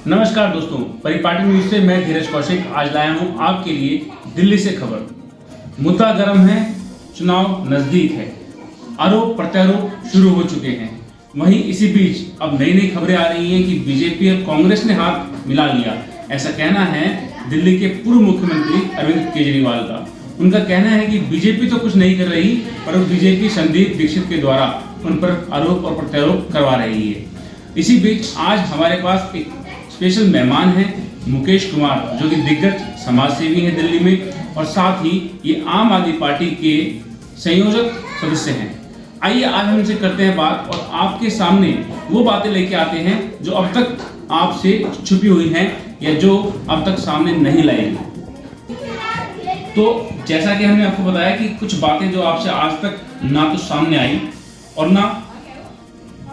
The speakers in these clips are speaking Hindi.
नमस्कार दोस्तों, परिपाटी न्यूज से मैं धीरज कौशिक आज लाया हूं आपके लिए दिल्ली से खबर। मुद्दा गर्म है, चुनाव नजदीक है, आरोप प्रत्यारोप शुरू हो चुके हैं। वहीं इसी बीच अब नई खबरें आ रही हैं कि बीजेपी और कांग्रेस ने हाथ मिला लिया। ऐसा कहना है दिल्ली के पूर्व मुख्यमंत्री अरविंद केजरीवाल का। उनका कहना है कि बीजेपी तो कुछ नहीं कर रही, पर बीजेपी संदीप दीक्षित के द्वारा उन पर आरोप और प्रत्यारोप करवा रही है। इसी बीच आज हमारे पास एक स्पेशल मेहमान है मुकेश कुमार, जो कि दिग्गज समाज सेवी हैं दिल्ली में, और साथ ही ये आम आदमी पार्टी के संयोजक सदस्य हैं। आइए आज हम इनसे करते हैं बात और आपके सामने वो बातें लेके आते हैं जो अब तक आपसे छुपी हुई हैं या जो अब तक सामने नहीं लाई गई। तो जैसा कि हमने आपको बताया कि कुछ बातें जो आपसे आज तक ना तो सामने आई और ना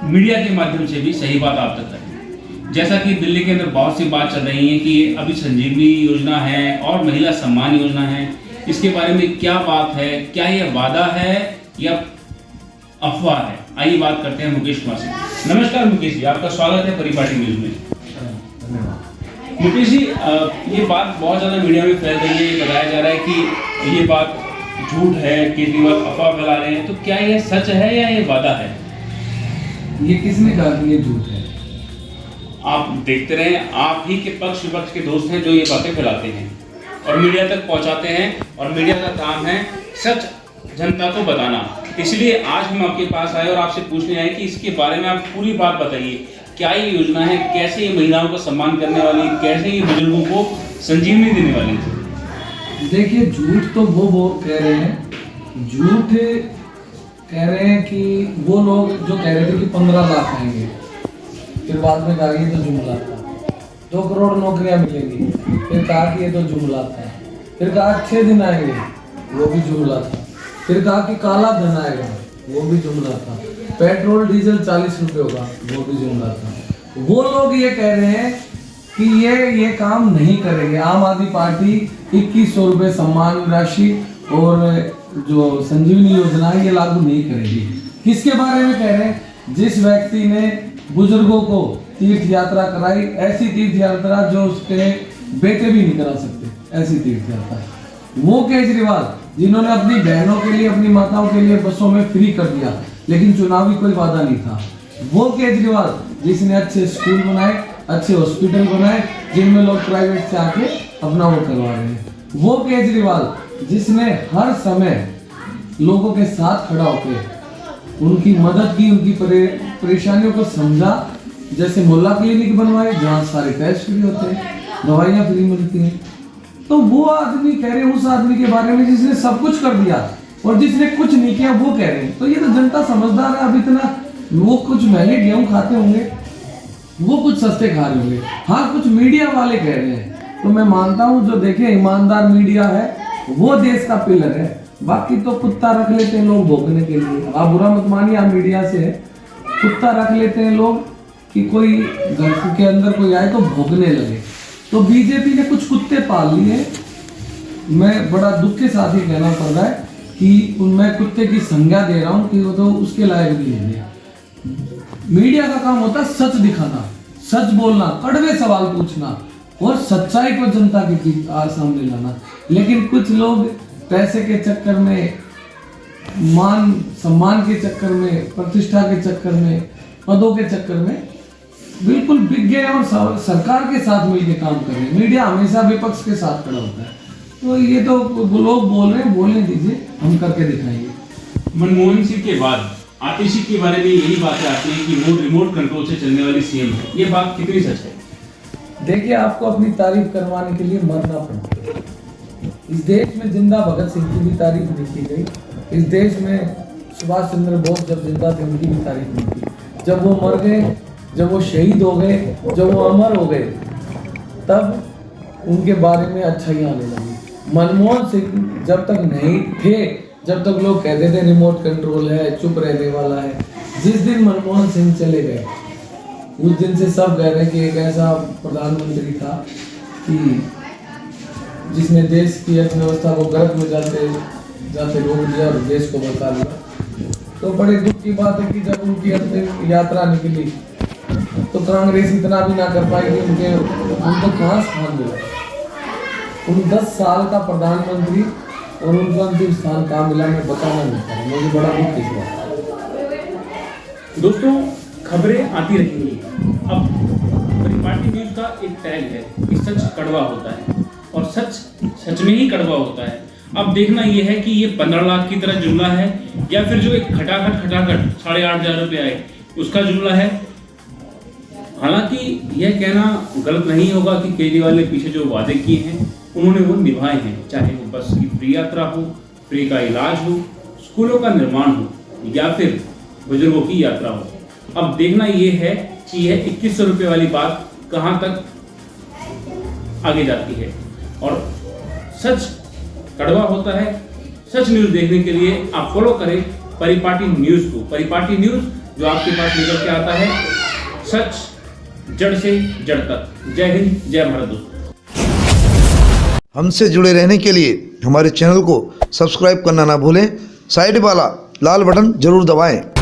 मीडिया के माध्यम से भी सही बात आप तक आई। जैसा कि दिल्ली के अंदर बहुत सी बात चल रही है कि अभी संजीवनी योजना है और महिला सम्मान योजना है, इसके बारे में क्या बात है, क्या ये वादा है या अफवाह है। आइए बात करते हैं मुकेश कुमार से। नमस्कार मुकेश जी, आपका स्वागत है परिपाटी न्यूज में। मुकेश जी, ये बात बहुत ज्यादा मीडिया में फैल रही है, ये बताया जा रहा है कि ये बात झूठ है, केजरीवाल अफवाह फैला रहे हैं, तो क्या ये सच है या ये वादा है? ये किसने कहा कि ये झूठ है? आप देखते रहे, आप ही के पक्ष विपक्ष के दोस्त हैं जो ये बातें फैलाते हैं और मीडिया तक पहुंचाते हैं, और मीडिया का काम है सच जनता को बताना। इसलिए आज हम आपके पास आए और आपसे पूछने आए कि इसके बारे में आप पूरी बात बताइए। क्या ये योजना है, कैसे ये महिलाओं का सम्मान करने वाली, कैसे ये बुजुर्गों को संजीवनी देने वाली? देखिए, झूठ तो वो कह रहे हैं, झूठ कह रहे हैं कि वो लोग जो कह रहे थे कि 15 लाख आएंगे, फिर बाद में कहा ये तो जुमला था, 2 करोड़ नौकरियां मिलेंगी, फिर कहा कि ये तो जुमला था, फिर कहा 6 दिन आएंगे, वो भी जुमला था, फिर कहा कि काला धन आएगा, वो भी जुमला था, पेट्रोल डीजल 40 रुपये होगा, वो भी जुमला था। वो लोग ये कह रहे हैं कि ये काम नहीं करेंगे। आम आदमी पार्टी 2100 रुपये सम्मान राशि और जो संजीवनी योजना है ये लागू नहीं करेगी। किसके बारे में कह रहे हैं? जिस व्यक्ति ने बुजुर्गों को तीर्थ यात्रा कराई, ऐसी तीर्थ यात्रा जो उसके बेटे भी नहीं करा सकते, ऐसी तीर्थ यात्रा। वो केजरीवाल जिन्होंने अपनी बहनों के लिए, अपनी माताओं के लिए बसों में फ्री कर दिया, लेकिन चुनावी कोई वादा नहीं था। वो केजरीवाल जिसने अच्छे स्कूल बनाए, अच्छे हॉस्पिटल बनाए, जिनमें लोग प्राइवेट से आके अपना वो करवा रहे हैं। वो केजरीवाल जिसने हर समय लोगों के साथ खड़ा होकर उनकी मदद की, उनकी परेशानियों को समझा, जैसे मोहल्ला क्लिनिक बनवाए जहाँ सारे टेस्ट फ्री होते हैं, दवाइयाँ फ्री मिलती हैं। तो वो आदमी कह रहे हैं उस आदमी के बारे में जिसने सब कुछ कर दिया और जिसने कुछ नहीं किया, वो कह रहे हैं। तो ये तो जनता समझदार है। अब इतना वो कुछ महंगे गेहूं खाते होंगे, वो कुछ सस्ते खा रहे होंगे। हाँ, कुछ मीडिया वाले कह रहे हैं, तो मैं मानता हूँ जो देखे ईमानदार मीडिया है वो देश का पिलर है। बाकी तो कुत्ता रख लेते हैं लोग भोगने के लिए। आप बुरा मत मानिए, आप मीडिया से कुत्ता रख लेते हैं लोग कि कोई घर के अंदर कोई आए तो भोगने लगे। तो बीजेपी ने कुछ कुत्ते पाल लिए। मैं बड़ा दुख के साथ ही कहना पड़ रहा है कि मैं कुत्ते की संज्ञा दे रहा हूँ कि वो तो उसके लायक भी नहीं है। मीडिया का काम होता है सच दिखाना, सच बोलना, कड़वे सवाल पूछना और सच्चाई को जनता के सामने लाना। लेकिन कुछ लोग पैसे के चक्कर में, मान सम्मान के चक्कर में, प्रतिष्ठा के चक्कर में, पदों के चक्कर में बिल्कुल बिक गए और सरकार के साथ मिलकर काम कर रहे हैं। मीडिया हमेशा विपक्ष के साथ खड़ा होता है। तो ये तो लोग बोल रहे हैं, बोलने दीजिए, हम करके दिखाएंगे। मनमोहन सिंह के बाद आतिशी के बारे में यही बातें आती हैं कि वो रिमोट कंट्रोल से चलने वाली सीएम है। ये बात कितनी सच है? देखिए, आपको अपनी तारीफ करवाने के लिए मरना पड़ता है। इस देश में जिंदा भगत सिंह की भी तारीफ नहीं की गई। इस देश में सुभाष चंद्र बोस जब जिंदा थे उनकी भी तारीफ नहीं की। जब वो मर गए, जब वो शहीद हो गए, जब वो अमर हो गए, तब उनके बारे में अच्छाइयाँ आने लगी। मनमोहन सिंह जब तक नहीं थे, जब तक लोग कहते थे रिमोट कंट्रोल है, चुप रहने वाला है। जिस दिन मनमोहन सिंह चले गए, उस दिन से सब कह रहे हैं कि एक ऐसा प्रधानमंत्री था कि जिसने देश की अर्थव्यवस्था को गर्भ में जाते जाते रोक दिया और देश को बचा लिया। तो बड़े दुख की बात है कि जब उनकी यात्रा निकली तो कांग्रेस इतना भी ना कर पाएगी उनको कहाँ स्थान मिला। उन 10 साल का प्रधानमंत्री और उनको अंतिम स्थान कहाँ मिला, मैं बताना नहीं पाया। मुझे बड़ा दुख इस बात। दोस्तों, खबरें आती रहेंगी। अब परिपाटी न्यूज का एक टैग है कि सच कड़वा होता है और सच सच में ही कड़वा होता है। अब देखना यह है कि ये 15 लाख की तरह जुमला है या फिर जो एक खटाखट 8,500 रुपये आए उसका जुमला है। हालांकि यह कहना गलत नहीं होगा कि केजरीवाल ने पीछे जो वादे किए हैं उन्होंने वो निभाए हैं, चाहे वो बस की फ्री यात्रा हो, फ्री का इलाज हो, स्कूलों का निर्माण हो या फिर बुजुर्गों की यात्रा हो। अब देखना ये है कि यह 2100 रुपये वाली बात कहाँ तक आगे जाती है। और सच कड़वा होता है। सच न्यूज़ देखने के लिए आप फॉलो करें परिपाटी न्यूज़ को। परिपाटी न्यूज़ जो आपके पास लेकर के आता है सच जड़ से जड़ तक। जय हिंद, जय भारत। दोस्तों, हमसे जुड़े रहने के लिए हमारे चैनल को सब्सक्राइब करना ना भूलें। साइड वाला लाल बटन जरूर दबाएं।